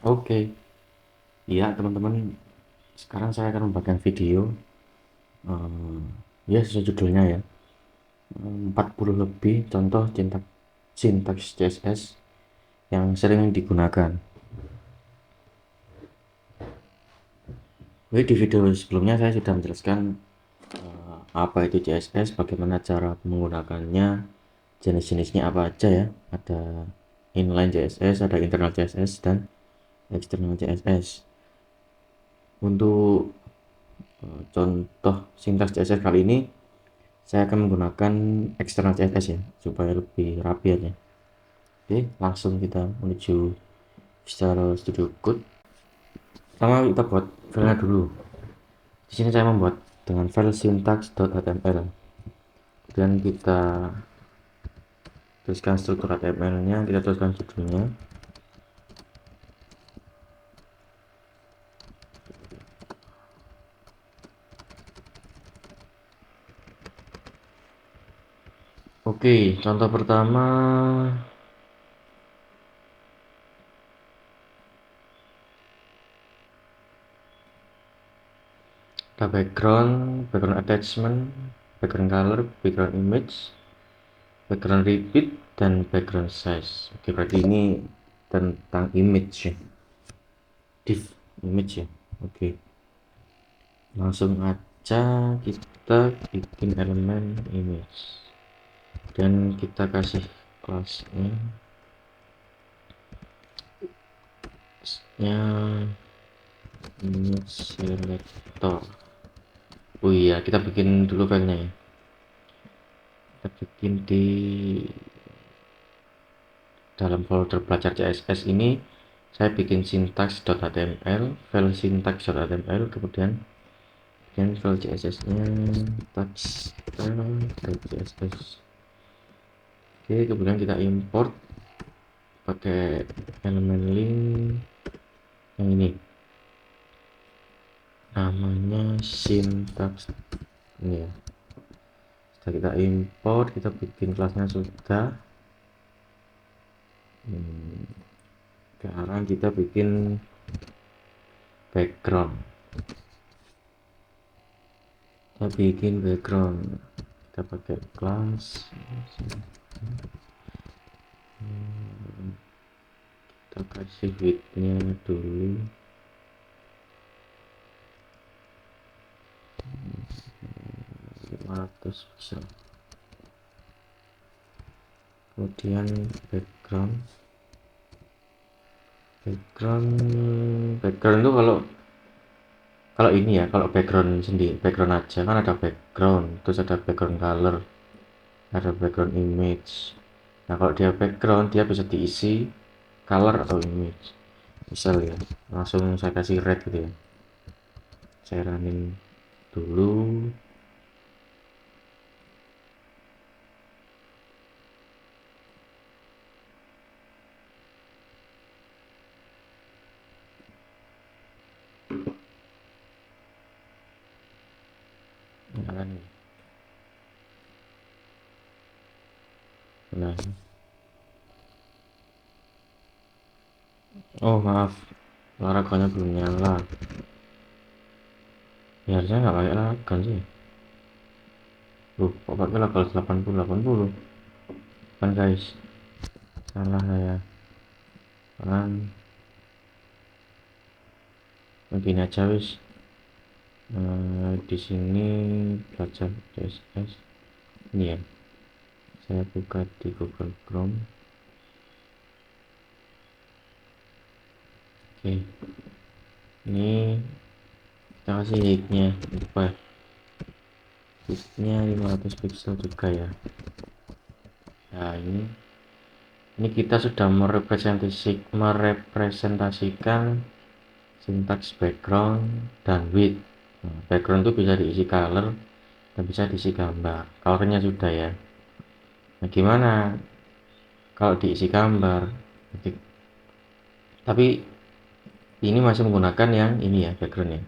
Oke, iya teman-teman, sekarang saya akan membagikan video, eh, ya sesuai judulnya ya, 40 lebih contoh sintaks CSS yang sering digunakan. Jadi di video sebelumnya saya sudah menjelaskan apa itu CSS, bagaimana cara menggunakannya, jenis-jenisnya apa aja ya. Ada inline CSS, ada internal CSS, dan external CSS. Untuk contoh sintaks CSS kali ini saya akan menggunakan external CSS ya, supaya lebih rapi aja. Oke, langsung kita menuju Visual Studio Code. Pertama kita buat filenya dulu. Di sini saya membuat dengan file syntax.html. Kemudian kita tuliskan struktur HTML-nya, kita tuliskan judulnya. Oke, contoh pertama ada background attachment, background color, background image, background repeat, dan background size. Oke, berarti ini tentang image ya, div image ya. Oke, langsung aja kita bikin elemen image dan kita kasih kelasnya image selector. Oh iya, kita bikin dulu filenya ya. Kita bikin di dalam folder belajar CSS ini. Saya bikin syntax.html, file syntax.html, kemudian bikin file CSS-nya tax.css. Oke, kemudian kita import pakai elemen link yang ini, namanya syntax ini ya. Setelah kita import, kita bikin kelasnya sudah. Sekarang kita bikin background. Kita pakai kelas, kita kasih width-nya dulu 500 pixel. Kemudian background itu kalau ini ya, kalau background sendiri, background aja kan ada background, terus ada background color, ada background image. Nah, kalau dia background, dia bisa diisi color atau image. Misal ya, langsung saya kasih red gitu ya, saya running dulu. Nah, oh maaf, olahraganya belum nyala. Ya, harusnya nggak pakai lagan sih. Kok pakai level 80 kan guys, salah saya. Kan begini aja wis. Di sini belajar CSS ini ya, saya buka di Google Chrome. Oke, ini kita kasih height-nya apa, width-nya 500 pixel juga ya. Nah, ini kita sudah merepresentasikan sintaks background dan width. Nah, background itu bisa diisi color dan bisa diisi gambar. Colornya sudah ya. Nah, gimana kalau diisi gambar? Tapi ini masih menggunakan yang ini ya, backgroundnya.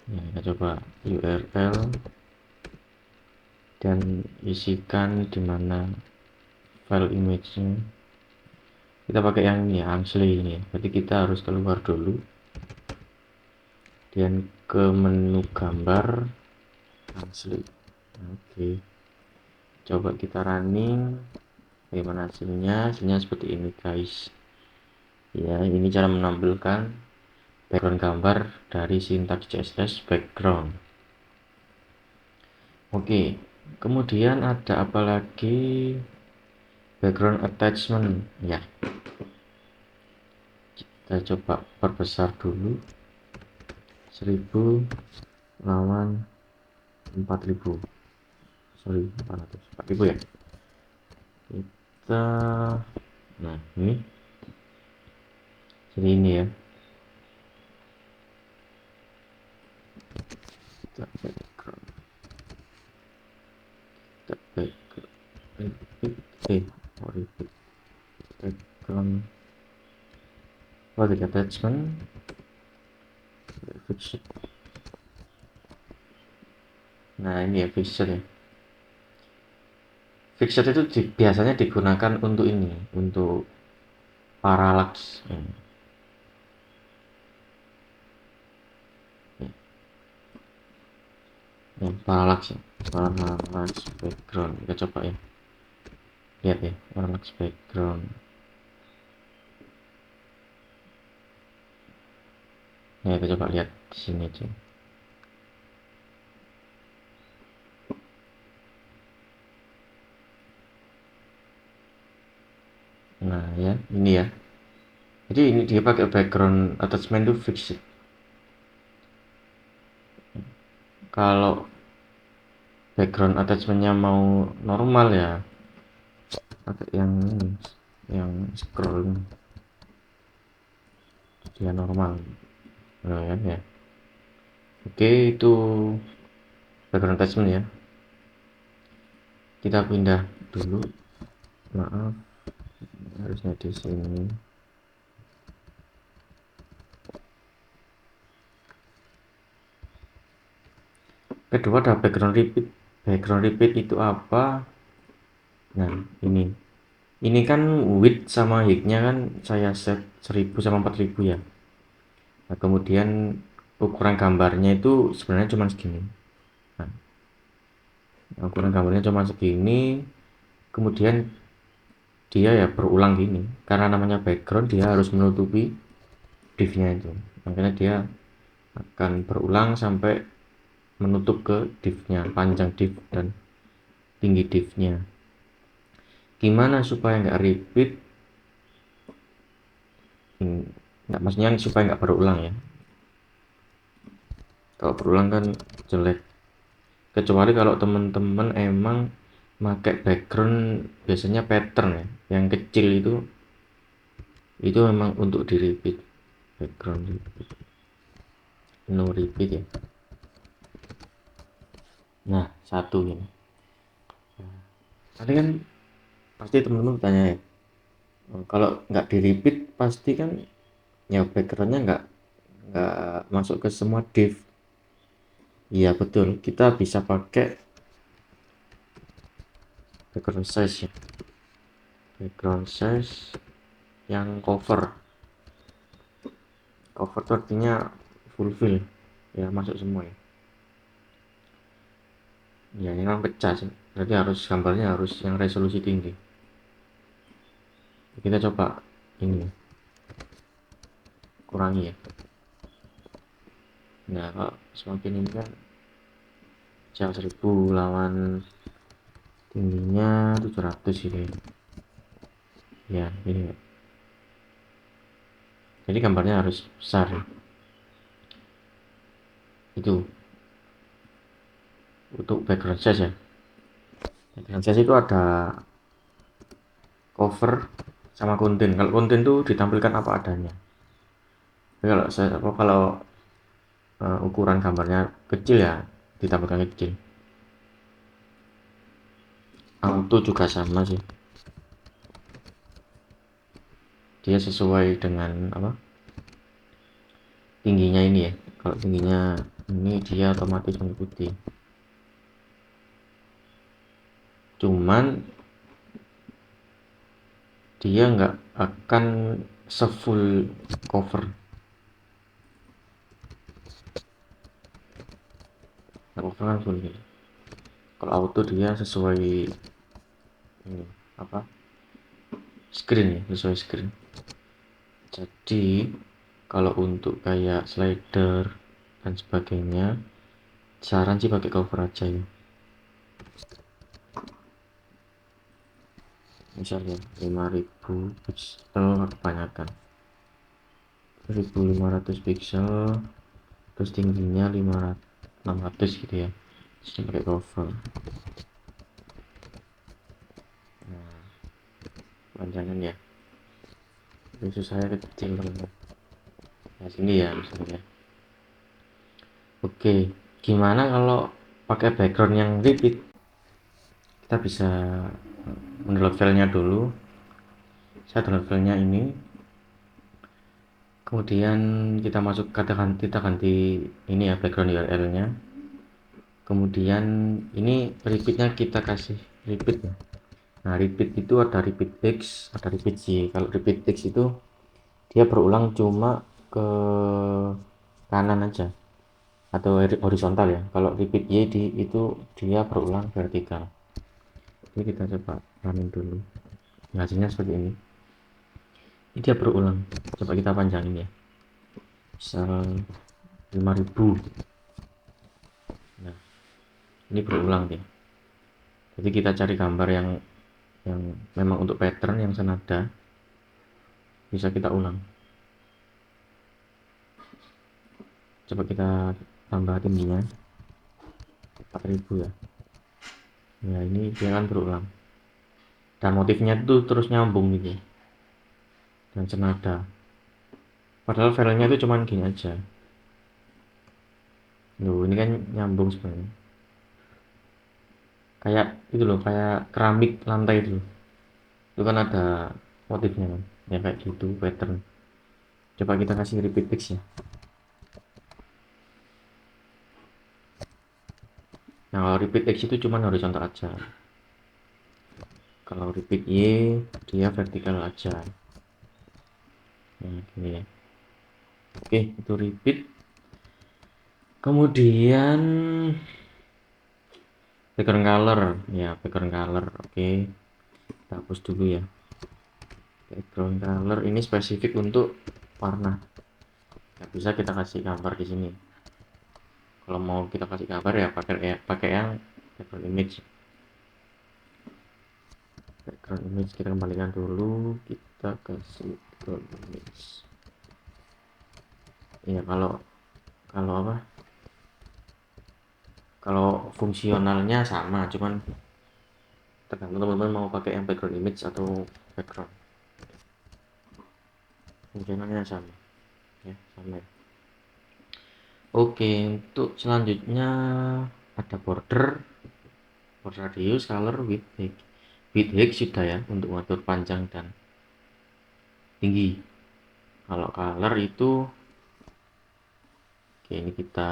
Nah, kita coba URL dan isikan di mana file image-nya. kita pakai yang ini ya, Angsley ini ya. Berarti kita harus keluar dulu dan ke menu gambar Angsley. Oke, coba kita running. Bagaimana hasilnya seperti ini guys ya. Ini cara menampilkan background gambar dari Syntax CSS background. Oke, kemudian ada apa lagi? Background attachment ya, kita coba perbesar dulu. 1000 lawan 4000, sorry 400, 4000 ya. Kita, nah ini jadi ini ya, kita background, kita background repeat background body attachment fixed. Nah ini ya fixed ya. Fixed itu biasanya digunakan untuk ini, untuk parallax. Parallax ya, parallax background. Kita coba ya, lihat ya, parallax background. Nah kita coba lihat di sini aja. Nah ya, ini ya. Jadi ini dia pakai background attachment itu fixed. Kalau background attachmentnya mau normal ya pakai yang ini, yang scroll dia normal. Nah ya. Oke, itu background attachment ya. Kita pindah dulu. Maaf, harusnya di sini. Kedua ada background repeat. Background repeat itu apa? Nah ini kan width sama height-nya kan saya set 1000 sama 4000 ya. Nah kemudian ukuran gambarnya itu sebenarnya cuma segini. Nah, ukuran gambarnya cuma segini, kemudian dia ya berulang gini, karena namanya background dia harus menutupi div-nya itu, makanya dia akan berulang sampai menutup ke div-nya, panjang div dan tinggi div-nya. Gimana supaya nggak repeat? Nggak, maksudnya supaya nggak berulang ya. Kalau berulang kan jelek, kecuali kalau teman-teman emang pakai background biasanya pattern ya, yang kecil itu memang untuk di repeat, background repeat, no repeat ya. Nah satu ini tadi kan pasti teman-teman tanya ya, kalau nggak di repeat pasti kan ya backgroundnya nggak masuk ke semua div. Iya betul, kita bisa pakai background size ya, background size yang cover itu artinya fulfill ya, masuk semua ya. Ya ini kan pecah sih, berarti harus gambarnya harus yang resolusi tinggi. Kita coba ini kurangi ya. Nah kalau semakin ini kan jauh 1000 lawan tingginya 700 ini ya, ini jadi gambarnya harus besar ya. Itu untuk background size ya. Background size itu ada cover sama konten. Kalau konten itu ditampilkan apa adanya. Jadi kalau saya kalau ukuran gambarnya kecil ya ditampilkan kecil. Auto juga sama sih, dia sesuai dengan apa tingginya ini ya. Kalau tingginya ini dia otomatis mengikuti, cuman dia nggak akan se-full cover. Nah, cover kan full gitu. Kalau auto dia sesuai ini apa, screen ya, sesuai screen. Jadi kalau untuk kayak slider dan sebagainya, saran sih pakai cover aja ya. Misalnya 5000 pixel kebanyakan, 1500 pixel, terus tingginya 500 600 gitu ya, terus pakai cover. Nah, panjangan ya, khusus saya kecil teman. Nah sini ya misalnya. Oke, gimana kalau pakai background yang repeat? Kita bisa mendownload filenya dulu. Saya download filenya ini, kemudian kita masuk, kita ganti ini ya background URL nya, kemudian ini repeatnya kita kasih repeat ya. Nah repeat itu ada repeat X, ada repeat Y. Kalau repeat X itu dia berulang cuma ke kanan aja atau horizontal ya. Kalau repeat Y itu dia berulang vertikal. Ini kita coba running dulu. Hasilnya seperti ini. Ini dia berulang. Coba kita panjangin ya. Misal 5000. Nah, ini berulang ya. Jadi kita cari gambar yang memang untuk pattern yang senada, bisa kita ulang. Coba kita tambah tingginya 4000 ya. Ya ini dia kan berulang. Dan motifnya itu terus nyambung gitu. Dan senada. Padahal filenya itu cuman gini aja. Loh, ini kan nyambung sebenarnya. Kayak itu loh, kayak keramik lantai itu loh. Itu kan ada motifnya kan. Ya kayak gitu pattern. Coba kita kasih repeat text ya. Nah, kalau repeat X itu cuma horizontal aja. Kalau repeat Y dia vertikal aja. Nah, gini ya. Oke, itu repeat. Kemudian background color. Ya, background color. Oke. Kita hapus dulu ya. Background color ini spesifik untuk warna. Nggak bisa kita kasih gambar di sini. Kalau mau kita kasih gambar ya pakai yang background image. Background image kita kembalikan dulu, kita kasih background image. Ya kalau kalau apa? Kalau fungsionalnya sama, cuman tergantung teman-teman mau pakai yang background image atau background. Fungsionalnya sama, ya sama. Oke, untuk selanjutnya ada border radius, color, width, height. Width height sudah ya untuk mengatur panjang dan tinggi. Kalau color itu, oke ini kita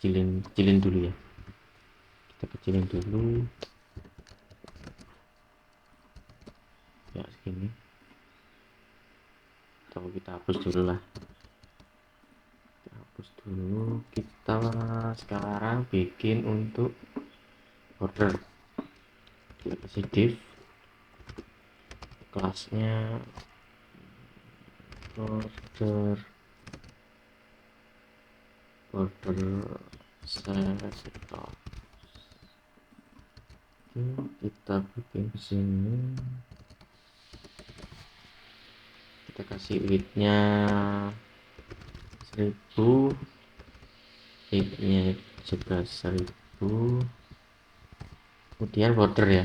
kecilin dulu ya. Kita kecilin dulu. Ya segini. Coba kita hapus dulu lah. Kita hapus dulu. Kita sekarang bikin untuk border. Kita kasih div, kelasnya border selector. Kita bikin di sini, kita kasih widthnya 1000, height-nya juga 1000. Kemudian border ya,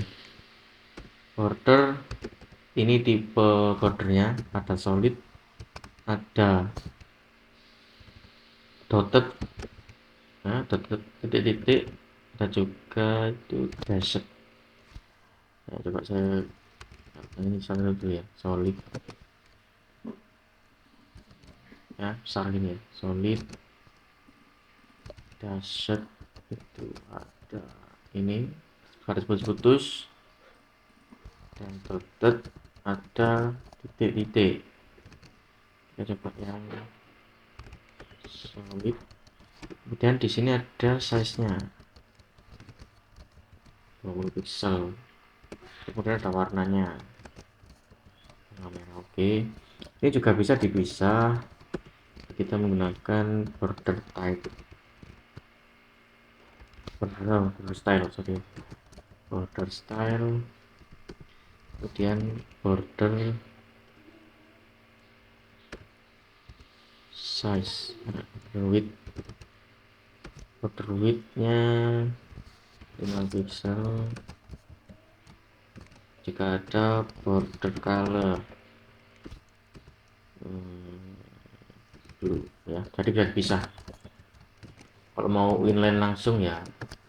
border ini tipe bordernya ada solid, ada dotted, nah dotted titik-titik, ada juga itu dashed. Nah, coba saya ini misalnya dulu ya, solid ya, besar gini ya, solid dashed. Itu ada ini garis putus-putus, dan dotted ada titik-titik. Kita coba yang solid. Kemudian di sini ada size-nya 20 pixel. Kemudian ada warnanya merah. Oke. Ini juga bisa dipisah. Kita menggunakan border type. Border style, sorry. Border style. Kemudian border size, border width-nya 5 pixel. Jika ada border color blue ya, jadi bisa pisah. Kalau mau inline langsung ya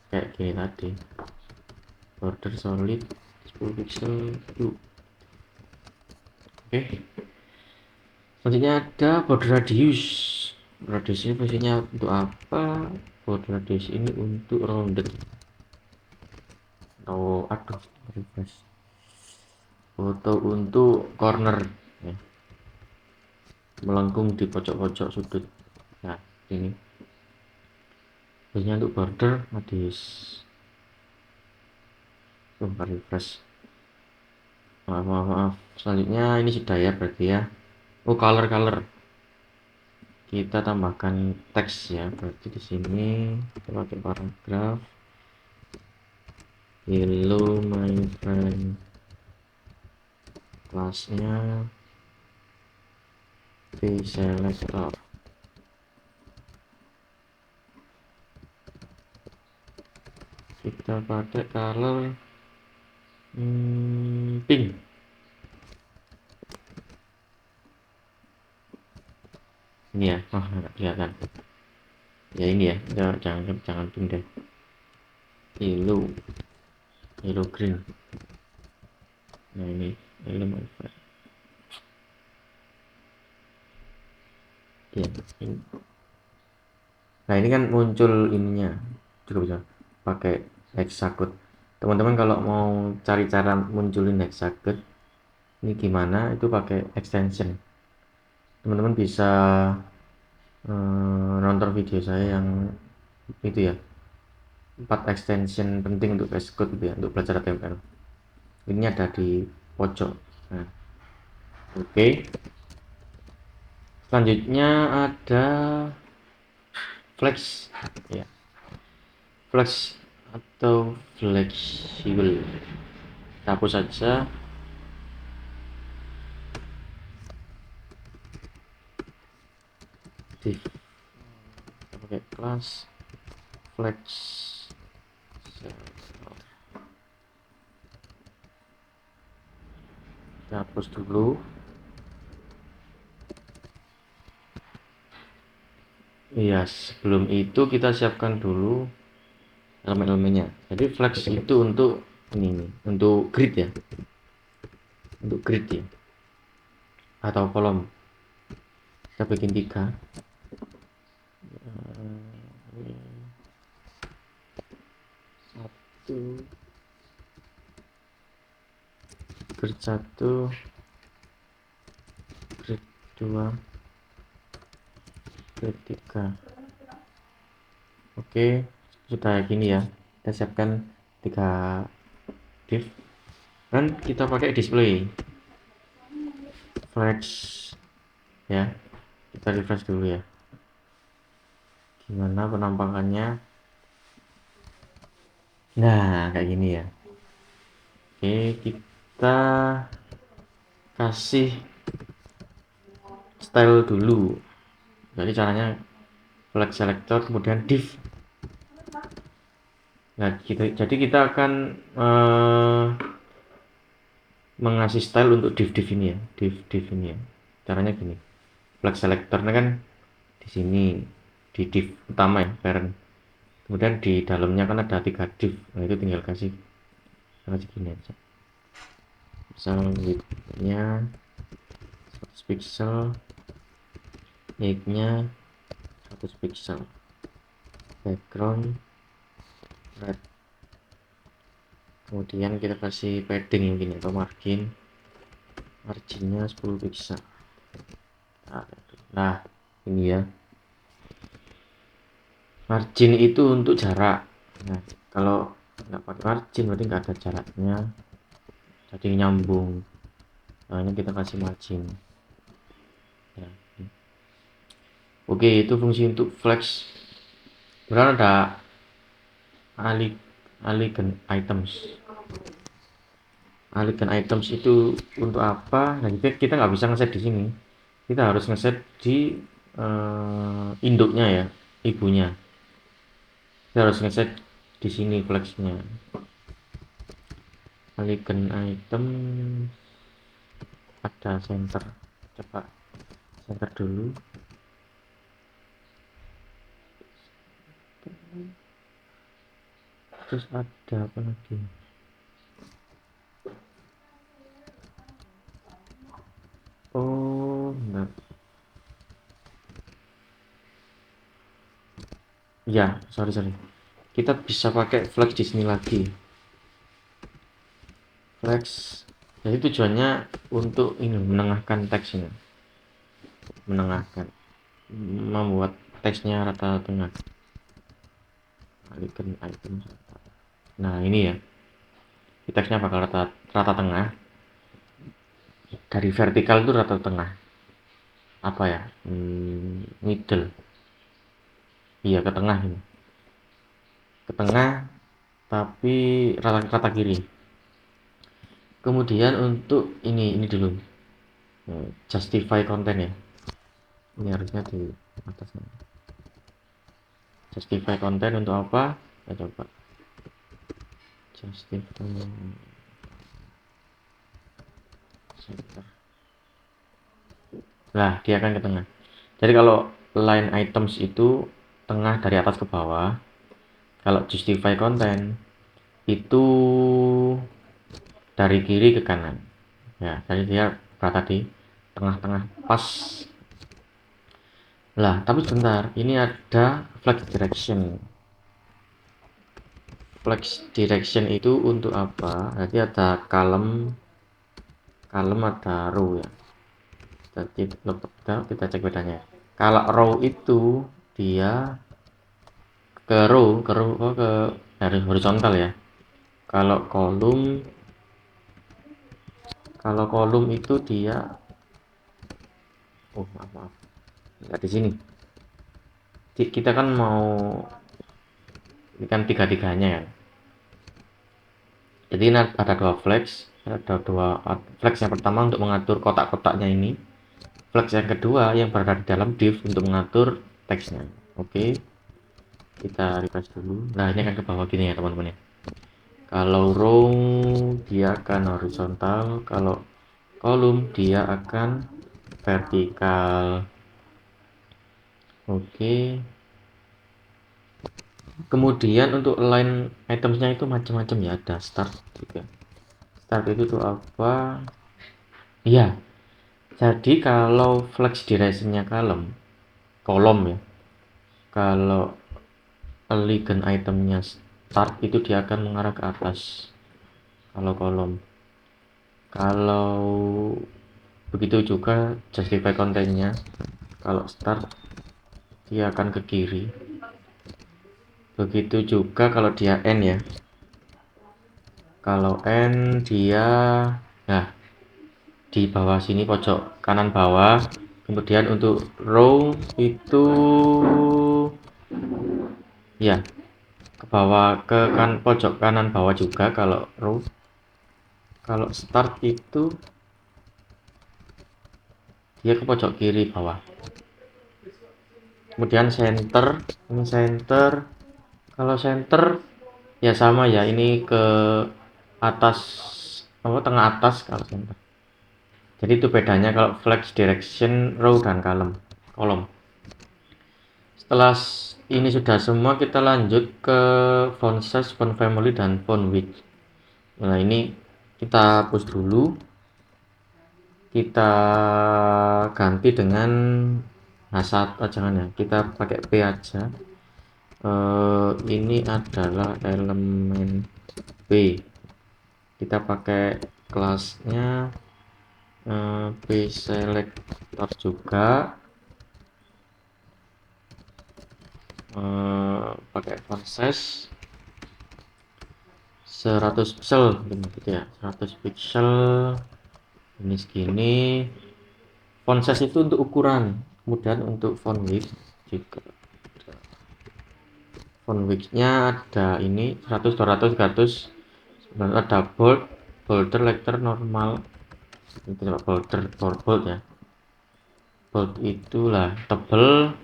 kayak gini tadi, border solid 10 pixel blue. Oke, selanjutnya ada border radius. Radius ini fungsinya untuk apa? Border radius ini untuk rounded atau refresh atau untuk corner ya, melengkung di pojok-pojok sudut. Nah ini biasanya untuk border radius. Refresh. Maaf, selanjutnya ini sudah ya berarti ya. Oh, color kita tambahkan teks ya, berarti di sini kita pakai paragraf. Hello my friend, kelasnya vSelector. Kita pakai color pink. Ini ya, nggak kelihatan ya, ini ya, jangan pink deh, yellow green. Nah ini hello my friend ya, ini. Nah ini kan muncul ininya, juga bisa pakai hexacode. Teman-teman kalau mau cari cara munculin hexacode ini gimana, itu pakai extension. Teman-teman bisa nonton video saya yang itu ya, 4 extension penting untuk hexacode gitu ya, untuk belajar HTML. Ini ada di pojok. Nah, oke. Selanjutnya ada flex ya, flex atau fleksibel. Hapus saja. Div pakai kelas flex. Kita hapus dulu. Iya, sebelum itu kita siapkan dulu elemen-elemennya. Jadi flex itu untuk ini, untuk grid ya, untuk grid ya, atau kolom. Kita bikin 3. Grid 1, grid 2, grid 3. Oke, sudah gini ya. Kita siapkan 3 div dan kita pakai display flex ya. Kita refresh dulu ya, gimana penampakannya. Nah kayak gini ya. Oke, kita kasih style dulu. Jadi caranya flex selector kemudian div. Nah jadi kita akan mengasih style untuk div ini ya, div ini ya. Caranya gini, flex selectornya kan di sini di div utama ya, parent. Kemudian di dalamnya kan ada 3 div. Nah itu tinggal kasih gini aja. Misal width-nya 100 pixel, height-nya 100 pixel, background red, kemudian kita kasih padding mungkin atau marginnya 10 pixel. Nah ini ya, margin itu untuk jarak. Nah kalau nggak pakai margin berarti nggak ada jaraknya, jadi nyambung. Nah ini kita kasih margin ya. Oke, itu fungsi untuk flex. Kemudian ada alien items. Alien items itu untuk apa? Nah kita nggak bisa ngeset di sini, kita harus ngeset di induknya ya, ibunya. Kita harus ngeset di sini flexnya. Alien item ada center, coba center dulu. Terus ada apa lagi? Oh enggak ya, sorry kita bisa pakai flex di sini lagi. Flex jadi tujuannya untuk ini menengahkan teks ini, menengahkan, membuat teksnya rata tengah. Alien item. Nah ini ya, teksnya bakal rata tengah. Dari vertikal itu rata tengah, apa ya, middle, iya ke tengah ini, ke tengah tapi rata kiri. Kemudian untuk ini dulu, justify konten ya, ini harusnya di atasnya. Justify konten untuk apa ya, coba justify center. Nah dia akan ke tengah. Jadi kalau line items itu tengah dari atas ke bawah, kalau justify konten itu dari kiri ke kanan ya, jadi dia berada di tengah-tengah pas. Lah tapi sebentar, ini ada flex direction. Flex direction itu untuk apa? Jadi ada column ada row ya. Jadi kita cek bedanya. Kalau row itu dia ke dari horizontal ya. Kalau kolom itu dia, oh maaf nggak di sini. Kita kan mau, ini kan tiga-tiganya kan. Jadi ada dua flex, flex yang pertama untuk mengatur kotak-kotaknya ini, flex yang kedua yang berada di dalam div untuk mengatur teksnya. Oke, kita refresh dulu. Nah ini akan ke bawah gini ya teman-teman ya. Kalau row dia akan horizontal, kalau kolom dia akan vertikal. Oke, kemudian untuk line itemsnya itu macam-macam ya, ada start juga. Start itu tuh apa iya, jadi kalau flex directionnya kolom ya, kalau elegant itemnya start itu dia akan mengarah ke atas kalau kolom. Kalau begitu juga justify kontennya, kalau start dia akan ke kiri. Begitu juga kalau dia end ya, kalau end dia, nah di bawah sini pojok kanan bawah. Kemudian untuk row itu ya ke bawah, pojok kanan bawah juga kalau row. Kalau start itu dia ke pojok kiri bawah. Kemudian center, ini center, kalau center ya sama ya, ini ke atas, apa, tengah atas kalau center. Jadi itu bedanya kalau flex direction row dan kolom. Setelah ini sudah semua, kita lanjut ke font size, font family, dan font width. Nah ini kita hapus dulu, kita ganti dengan H1, jangan ya, kita pakai P aja. Ini adalah elemen P. kita pakai kelasnya pselector juga, pakai font size 100 pixel gitu ya, 100 pixel ini segini. Font size itu untuk ukuran, kemudian untuk font width juga. Font width-nya ada ini 100, 200, 300, ada bold, bolder, letter, normal. Ini coba bolder, bold ya. Bold itulah tebel,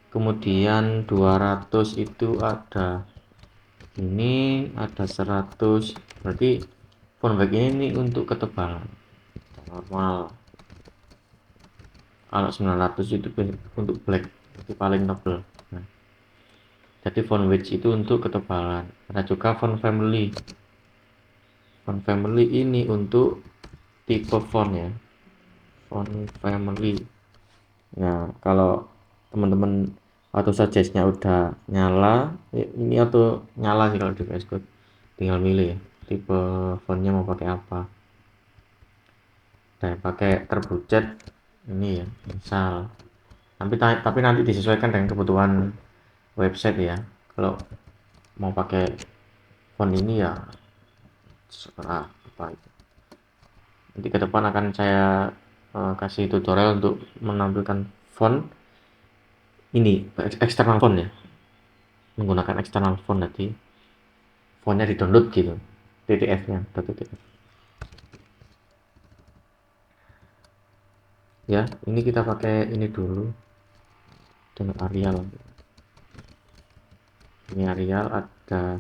kemudian 200 itu ada ini, ada 100, berarti font width ini untuk ketebalan normal. Kalau 900 itu untuk black, itu paling tebal. Nah, jadi font width itu untuk ketebalan. Ada juga font family. Font family ini untuk tipe font ya, font family. Nah, kalau teman-teman atau suggestnya udah nyala, ini atau nyala sih kalau di VS Code, tinggal milih ya, tipe fontnya mau pakai apa. Saya pakai terbujet ini ya, misal. Tapi nanti disesuaikan dengan kebutuhan website ya. Kalau mau pakai font ini ya serah apa itu. Nanti ke depan akan saya kasih tutorial untuk menampilkan font ini, eksternal font ya, menggunakan eksternal font. Nanti fontnya di download gitu, PDF nya .pdf ya. Ini kita pakai ini dulu dengan Arial. Ini Arial, ada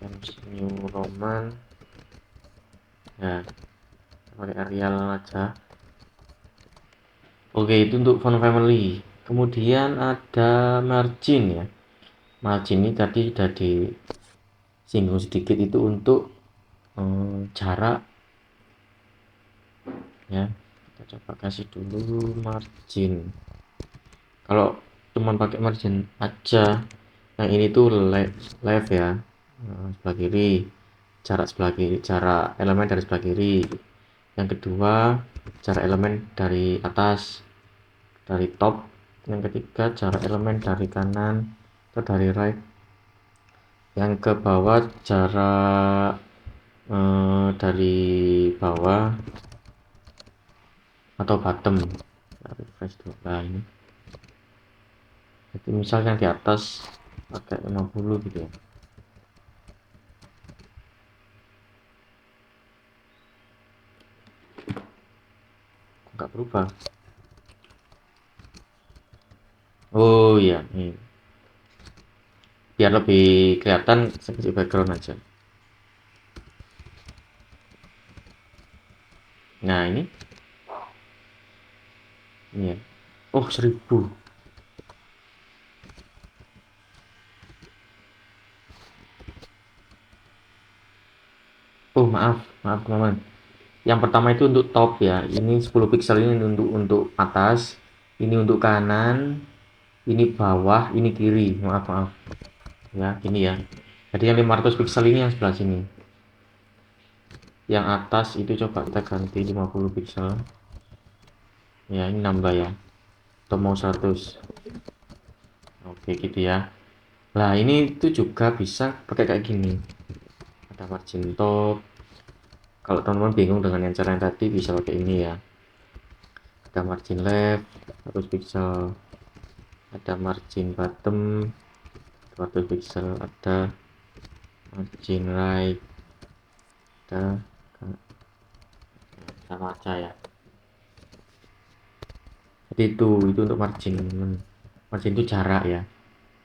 Times New Roman ya, pakai Arial aja. Oke, itu untuk font family. Kemudian ada margin ya. Margin ini tadi sudah disinggung sedikit, itu untuk jarak ya. Kita coba kasih dulu margin. Kalau cuma pakai margin aja, yang ini tuh left ya, sebelah kiri, jarak sebelah kiri, jarak elemen dari sebelah kiri. Yang kedua, jarak elemen dari atas, dari top. Yang ketiga, jarak elemen dari kanan atau dari right. Yang ke bawah, jarak dari bawah atau bottom. Refresh dulu. Nah, ini jadi misalnya di atas pakai 50 gitu ya. Enggak berubah. Oh iya, nih. Biar lebih kelihatan saya kasih background aja. Nah, ini ya. Oh, 1000. Oh, maaf teman-teman. Yang pertama itu untuk top ya. Ini 10 pixel, ini untuk atas, ini untuk kanan, ini bawah, ini kiri. Maaf. Ya, gini ya. Jadi yang 500 pixel ini yang sebelah sini. Yang atas itu coba kita ganti 50 pixel. Ya, ini nambah ya. Atau mau 100. Oke, gitu ya. Nah, ini tuh juga bisa pakai kayak gini. Ada margin top. Kalau teman-teman bingung dengan yang cara yang tadi, bisa pakai ini ya. Ada margin left 100 pixel, ada margin bottom 200 pixel, ada margin right, ada sama aja ya. Jadi itu untuk margin. Margin itu jarak ya,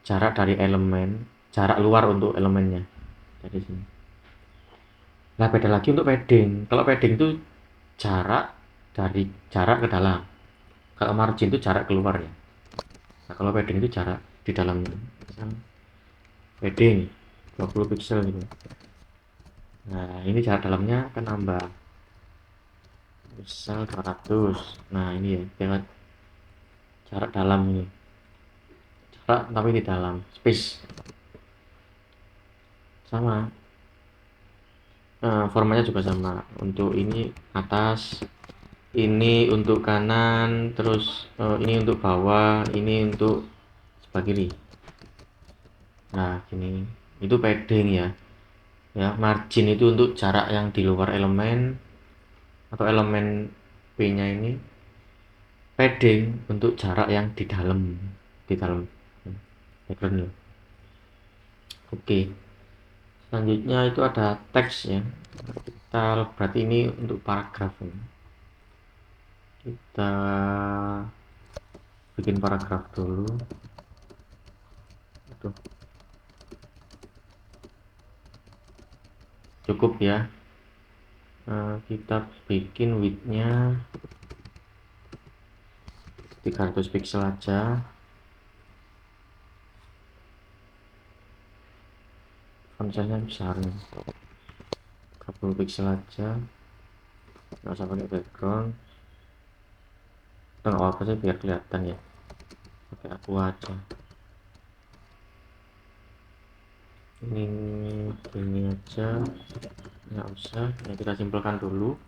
jarak dari elemen, jarak luar untuk elemennya dari sini. Nah, beda lagi untuk padding. Kalau padding itu jarak dari jarak ke dalam. Kalau margin itu jarak keluar ya. Nah, kalau padding itu jarak di dalamnya. Misal padding 20 pixel gitu. Nah, ini jarak dalamnya akan nambah. Misal 200. Nah, ini ya, jangan jarak dalam ini. Jarak tapi di dalam space. Sama. formatnya juga sama. Untuk ini atas, ini untuk kanan, terus ini untuk bawah, ini untuk sebelah kiri. Nah gini, itu padding ya. Ya, margin itu untuk jarak yang di luar elemen atau elemen P nya ini. Padding untuk jarak yang di dalam background ya. Oke, selanjutnya itu ada teks ya. Kita berarti ini untuk paragraf ini. Kita bikin paragraf dulu. Itu cukup ya. Kita bikin widthnya 300 pixel aja. Font size nya besar nih, 30 pixel aja, nggak usah pakai background. Nggak apa sih biar kelihatan ya, pakai aku aja. Ini aja, nggak usah ya, kita simpelkan dulu.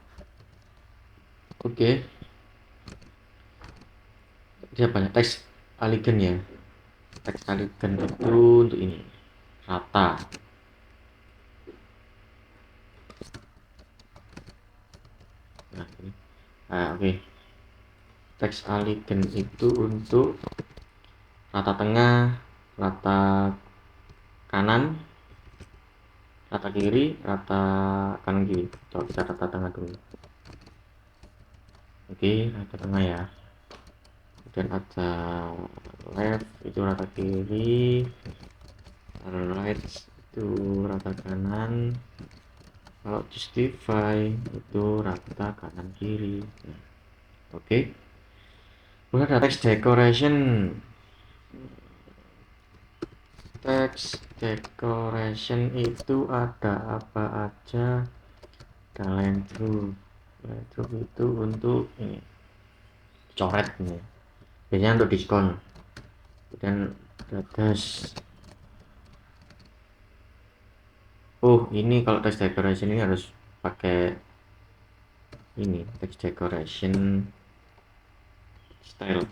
Oke, dia banyak teks elegant ya. Teks elegant itu untuk ini rata. Nah ini, oke. Teks elegant itu untuk rata tengah, rata kanan, rata kiri, rata kanan kiri. Coba kita rata tengah dulu. Oke, rata tengah ya. Kemudian ada left itu rata kiri, right itu rata kanan, kalau justify itu rata kanan kiri. Nah, oke. Kemudian ada text decoration. Text decoration itu ada apa aja? Ada line through. Line through itu untuk ini coret ini. Biasanya untuk diskon. Kemudian ada dash. Oh, ini kalau text decoration ini harus pakai ini text decoration style.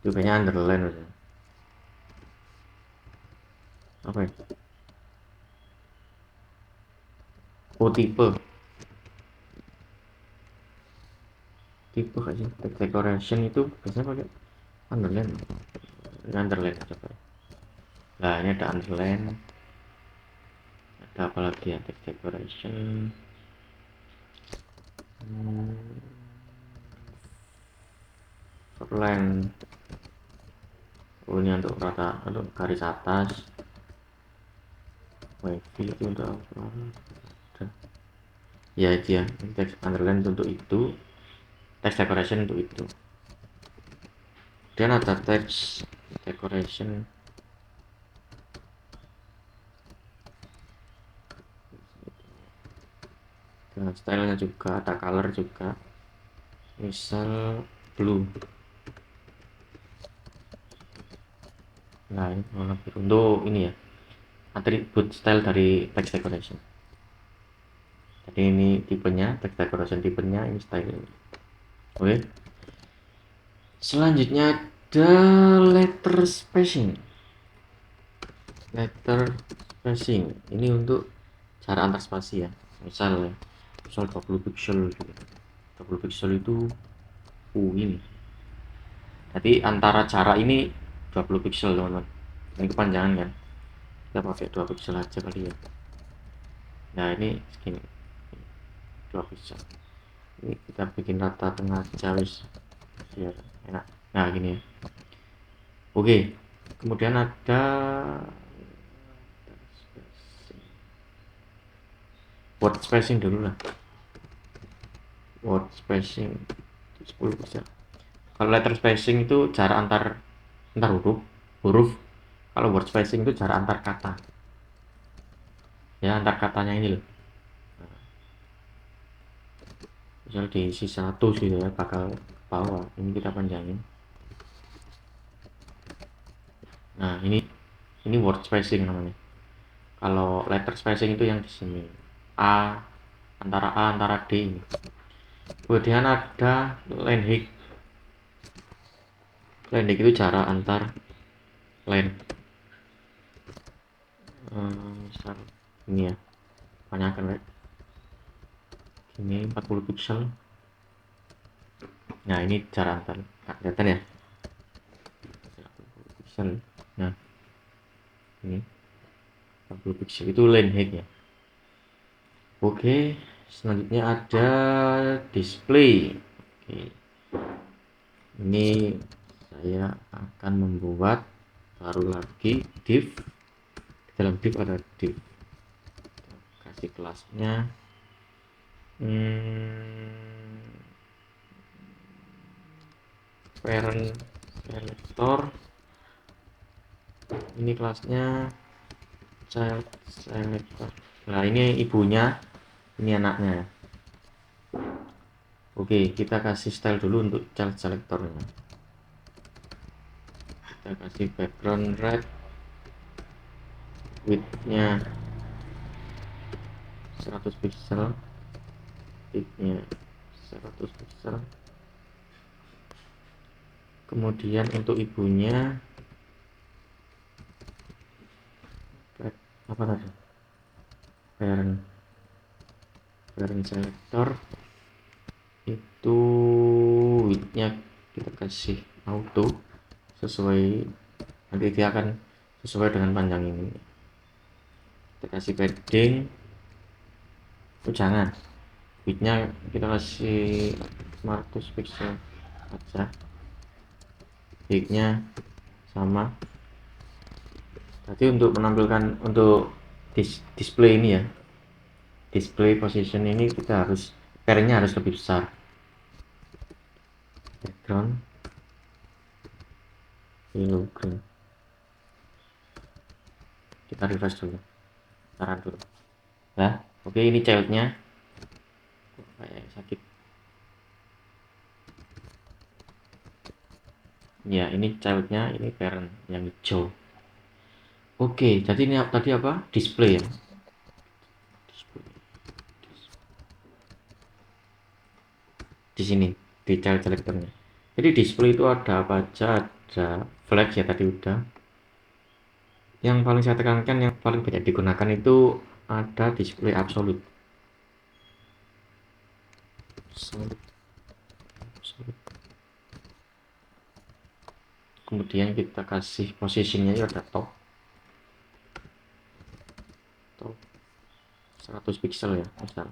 Itu kayaknya underline aja. Apa ya? Oh, tipe kayak sih. Text decoration itu biasanya pakai underline. Ini underline aja Pak. Nah, ini ada underline. Ada apa lagi ya text decoration? Outline. Oh, ini untuk garis atas. Wavy itu untuk apa? Ya itu ya, text underline untuk itu, text decoration untuk itu. Dan ada text decoration dengan stylenya juga, ada color juga, misal blue. Nah ini warna biru untuk ini ya, atribut style dari text decoration. Jadi ini tipenya, text decoration tipenya, ini style. Oke, selanjutnya ada letter spacing. Letter spacing ini untuk jarak antar spasi ya, misal 20 pixel gitu. 20 pixel itu ini jadi antara jarak ini 20 pixel teman-teman. Ini kepanjangan kan, kita pakai 2 pixel aja kali ya. Nah ini segini, 2 pixel. Ini kita bikin rata tengah aja wis biar enak. Nah gini ya. Oke, kemudian ada word spacing dulu lah. Word spacing 10 pixel. Kalau letter spacing itu jarak antar huruf. Kalau word spacing itu jarak antar kata. Ya, antar katanya ini loh. Misal diisi 100 gitu ya, bakal bawah. Ini kita panjangin. Nah, ini word spacing namanya. Kalau letter spacing itu yang di sini. A antara D ini. Kemudian ada line height itu jarak antar line. Misal ini ya, tanyakan right? Ini 40 pixel. Nah ini jarak antar, kelihatan ya, 40 pixel. Nah ini 40 pixel itu line height ya. Oke, selanjutnya ada display. Oke, ini saya akan membuat baru lagi div. Di dalam div ada div, kasih kelasnya parent selector. Ini kelasnya child selector. Nah ini ibunya, ini anaknya. Oke, kita kasih style dulu untuk child selectornya. Kita kasih background red, widthnya 100 pixel, widthnya 100 pixel. Kemudian untuk ibunya apa tadi, parent selector itu widthnya kita kasih auto sesuai, nanti dia akan sesuai dengan panjang ini. Kita kasih padding, jangan, widthnya kita kasih 100 pixel aja, height-nya sama. Jadi untuk menampilkan untuk display ini ya, display position ini kita harus parent-nya harus lebih besar. Background yellow green, kita refresh dulu, taruh dulu. Nah oke, ini child-nya kayak sakit ya, ini child-nya, ini parent yang hijau. Oke, jadi ini tadi apa, display ya, di sini di child selectornya. Jadi display itu ada apa aja, ada flag ya tadi udah. Yang paling saya tekankan, yang paling banyak digunakan itu ada display absolute. Kemudian kita kasih posisinya ya, ada top 100 pixel ya, misal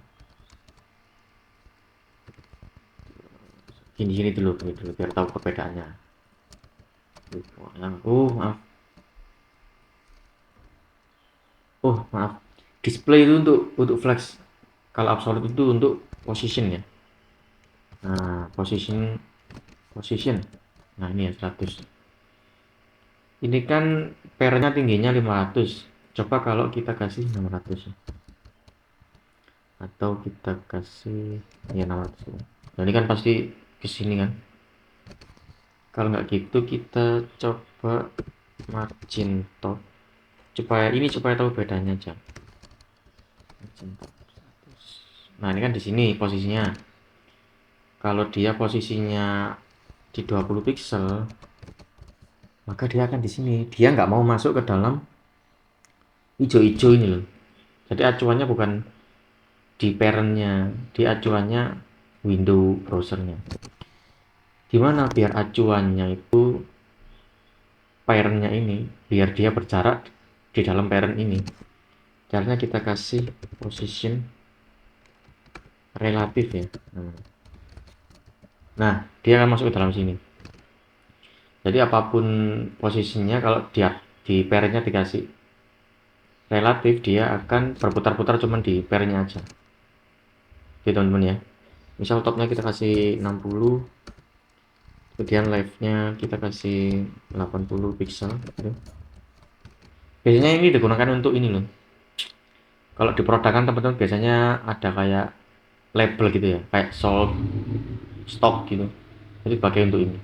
gini dulu biar tahu perbedaannya. Maaf, display itu untuk flash, kalau absolute itu untuk position ya. Nah position, nah ini ya 100. Ini kan parentnya tingginya 500, coba kalau kita kasih 600 ya, atau kita kasih ya 600 ya. Nah ini kan pasti kesini kan. Kalau nggak gitu kita coba margin top, supaya tahu bedanya aja. Margin top 100. Nah ini kan di sini posisinya, kalau dia posisinya di 20 pixel maka dia akan di sini, dia nggak mau masuk ke dalam hijau-hijau ini loh. Jadi acuannya bukan di parentnya, di acuannya window browsernya. Dimana biar acuannya itu parentnya ini, biar dia berjarak di dalam parent ini, caranya kita kasih position relatif ya. Nah dia akan masuk ke dalam sini. Jadi apapun posisinya, kalau dia di parentnya dikasih relatif, dia akan berputar-putar cuman di parentnya aja. Oke teman-teman ya, misal topnya kita kasih 60, kemudian live-nya kita kasih 80 pixel gitu. Biasanya ini digunakan untuk ini loh, kalau di production teman-teman biasanya ada kayak label gitu ya, kayak sold stock gitu, jadi pakai untuk ini.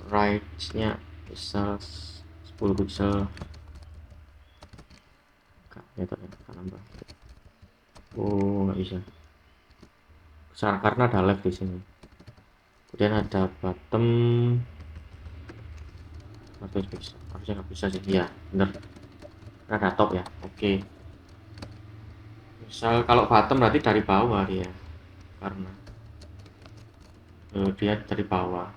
Right-nya misal 10 pixel, nambah. Oh, nggak bisa karena ada left di sini. Kemudian ada bottom, harusnya nggak bisa sih. Ya bener, ada top ya. Oke, misal kalau bottom berarti dari bawah dia, karena dia dari bawah,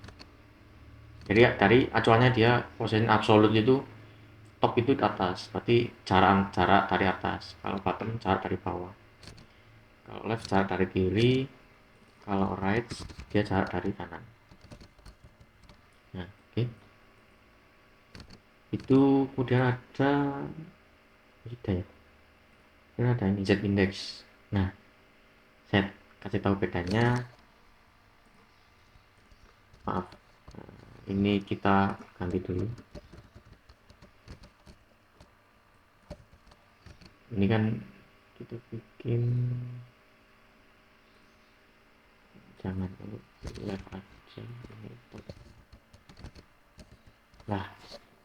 jadi ya, dari acuannya dia posisi absolut itu top itu di atas, berarti jarak dari atas. Kalau bottom jarak dari bawah, kalau left jarak dari kiri, kalau right dia jarak dari kanan. Nah, oke. Itu kemudian ada ya, kemudian ada ini Z index. Nah, saya kasih tahu bedanya. Maaf, ini kita ganti dulu. Ini kan kita bikin, jangan dulu left aja ini. Nah,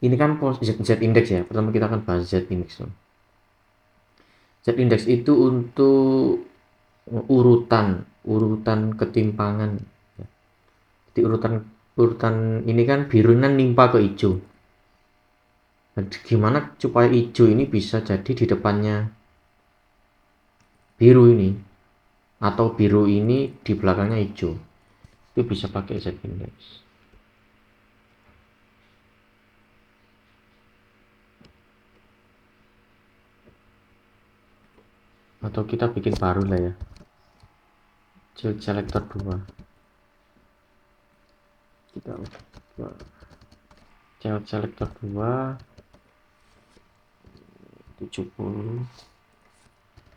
ini kan Z index ya. Pertama kita akan bahas Z index. Z index itu untuk urutan ketimpangan. Jadi urutan ini kan biru kan nimpa ke hijau. Dan gimana supaya hijau ini bisa jadi di depannya biru ini, atau biru ini di belakangnya hijau? Itu bisa pakai Z index. Atau kita bikin baru lah ya, child selector 2. Kita child selector 2 70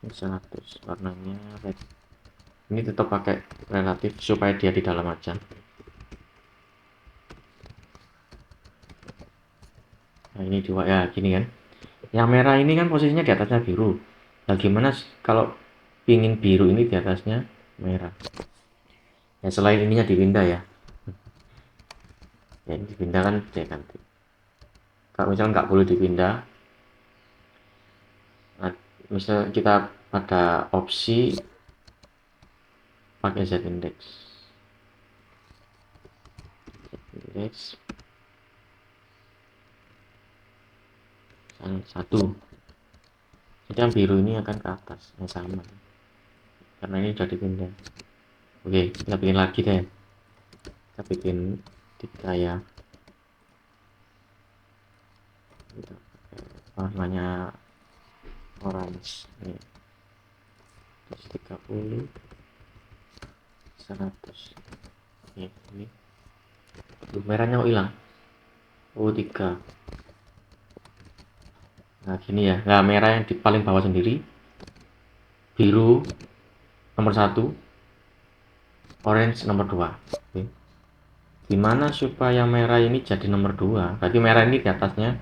100, warnanya red. Ini tetap pakai relatif supaya dia di dalam aja. Nah, ini dua ya, gini kan. Yang merah ini kan posisinya di atasnya biru. Nah, gimana kalau pingin biru ini di atasnya merah? Ya selain ininya dipindah ya. Ya ini dipindah kan dia ganti. Kalau misalnya nggak boleh dipindah, nah, misal kita pada opsi pakai Z index. Satu. Jadi yang biru ini akan ke atas, yang sama. Karena ini sudah dipindah. Oke, kita bikin lagi deh. Kita bikin 3 ya. Kita pakai warnanya orange. Ini. Terus 30. 100. Ini. Merahnya kok hilang? Oh, 3. Nah, gini ya. Nah, merah yang di paling bawah sendiri. Biru nomor 1. Orange nomor 2. Oke. Gimana supaya merah ini jadi nomor 2? Berarti merah ini di atasnya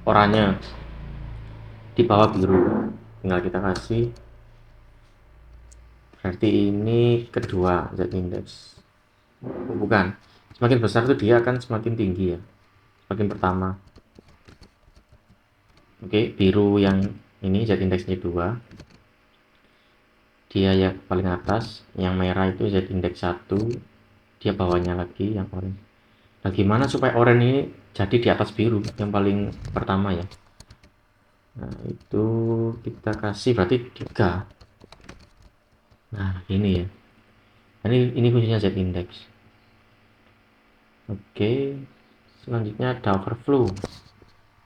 oranye, di bawah biru. Tinggal kita kasih, berarti ini kedua Z index. Oh, bukan, semakin besar tuh dia akan semakin tinggi ya, semakin pertama. Oke, biru yang ini Z indexnya 2, dia yang paling atas. Yang merah itu Z index 1, dia bawahnya lagi yang orange. Nah, gimana supaya orange ini jadi di atas biru yang paling pertama ya? Nah, itu kita kasih berarti 3. Nah, ini ya. Ini fungsinya Z index. Oke, selanjutnya ada overflow.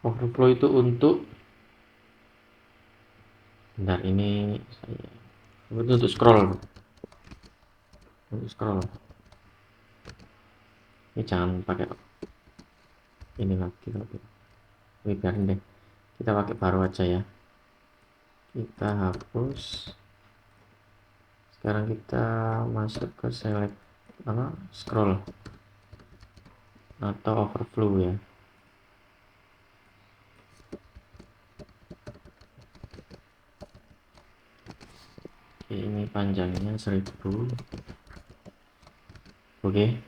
Overflow itu untuk, bentar, ini saya untuk scroll. Ini jangan pakai ini lagi, ini biarin deh, kita pakai baru aja ya. Kita hapus. Sekarang kita masuk ke select scroll atau overflow ya. Oke, ini panjangnya 1000. Oke,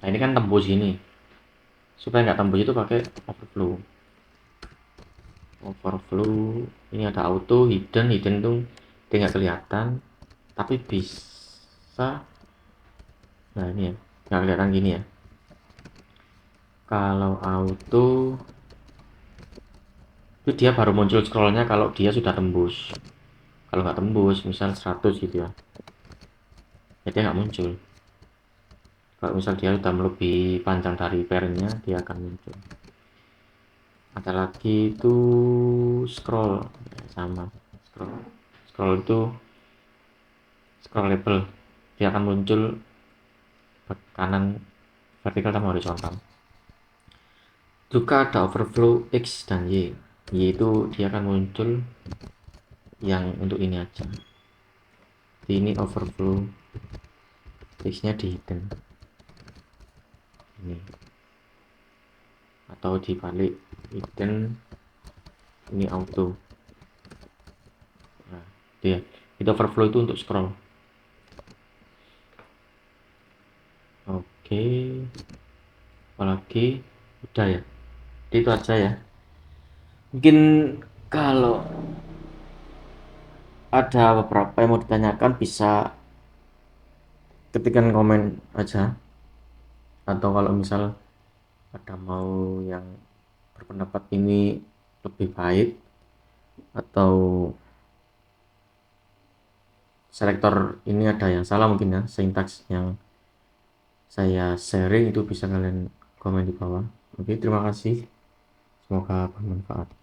nah ini kan tembus ini. Supaya nggak tembus itu pakai overflow. overflow. Ini ada auto, hidden tuh dia nggak kelihatan, tapi bisa. Nah ini ya, nggak kelihatan gini ya. Kalau auto itu dia baru muncul scrollnya kalau dia sudah tembus. Kalau nggak tembus, misal 100 gitu ya, ya dia nggak muncul. Kalau misal dia sudah melebihi panjang dari pairnya, dia akan muncul. Ada lagi itu scroll, sama scroll. Scroll itu scrollable, dia akan muncul kanan vertikal sama horizontal. Juga ada overflow X dan Y. Y itu dia akan muncul yang untuk ini aja. Ini overflow X nya di hidden ini, atau dibalik, hidden ini auto. Nah dia itu overflow itu untuk scroll. Oke, apalagi udah ya, itu aja ya. Mungkin kalau ada beberapa yang mau ditanyakan bisa ketikkan komen aja, atau kalau misal ada mau yang berpendapat ini lebih baik, atau selektor ini ada yang salah mungkin ya, sintaks yang saya sharing itu bisa kalian komen di bawah. Oke, terima kasih, semoga bermanfaat.